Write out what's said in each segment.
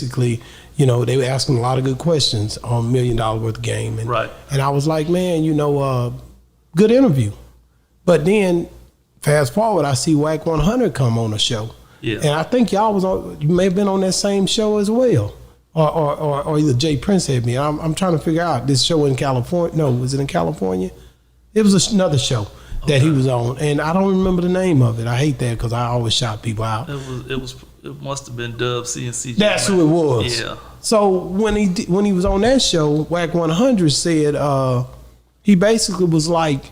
Basically, you know, they were asking a lot of good questions on $1 million worth of game. And, Right. And I was like, man, you know, good interview. But then, fast forward, I see wack100 come on the show. Yeah. And I think y'all was on, you may have been on that same show as well. Or either Jay Prince had me. I'm trying to figure out this show in California. No, was it in California? It was another show that he was on, and I don't remember the name of it. I hate that because I always shout people out. It must have been Dub CNC. That's who it was. Yeah. So when he was on that show, wack100 said he basically was like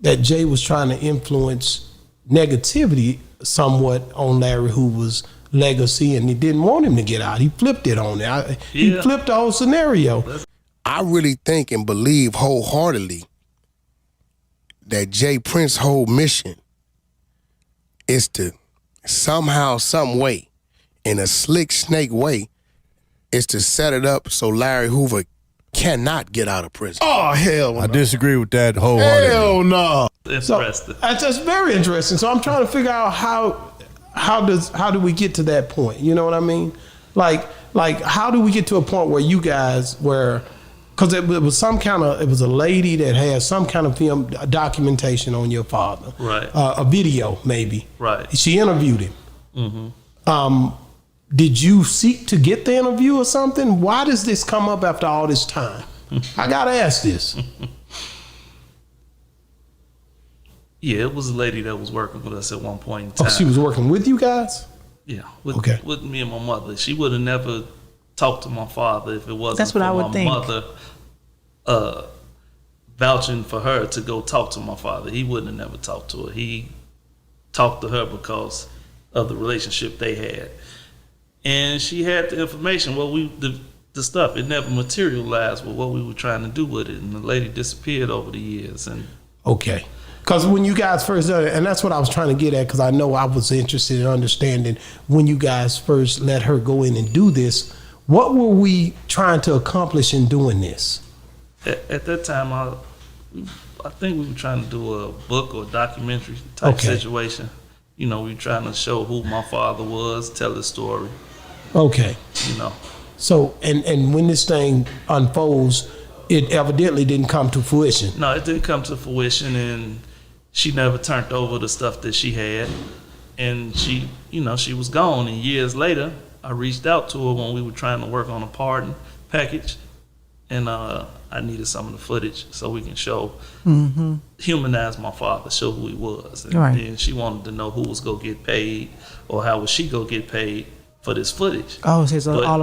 that Jay was trying to influence negativity somewhat on Larry Hoover's legacy, and he didn't want him to get out. He flipped it on it. He flipped the whole scenario. I really think and believe wholeheartedly that Jay Prince's whole mission is to somehow, some way, in a slick snake way, is to set it up so Larry Hoover cannot get out of prison. Oh, hell no. I disagree with that wholeheartedly. Hell no. Interesting. So, that's just very interesting. So I'm trying to figure out how do we get to that point? You know what I mean? Like how do we get to a point where you guys were, because it was a lady that had some kind of film documentation on your father, Right. A video maybe, Right. She interviewed him. Mm-hmm. Did you seek to get the interview or something? Why does this come up after all this time? I gotta ask this. Yeah, it was a lady that was working with us at one point in time. Oh, she was working with you guys? Yeah, with me and my mother. She would have never talked to my father if it wasn't That's what for I would my think. mother vouching for her to go talk to my father. He wouldn't have never talked to her. He talked to her because of the relationship they had. And she had the information. The stuff, it never materialized with what we were trying to do with it. And the lady disappeared over the years. And okay. Because when you guys first done it, and that's what I was trying to get at, because I know I was interested in understanding when you guys first let her go in and do this, what were we trying to accomplish in doing this? At that time, I think we were trying to do a book or documentary type situation. You know, we were trying to show who my father was, tell his story. Okay. You know. So, and when this thing unfolds, it evidently didn't come to fruition. No, it didn't come to fruition, and she never turned over the stuff that she had. And she was gone. And years later, I reached out to her when we were trying to work on a pardon package. And I needed some of the footage so we can show, humanize my father, show who he was. And Right. then she wanted to know who was going to get paid or how was she going to get paid for this footage. Oh, so it's all about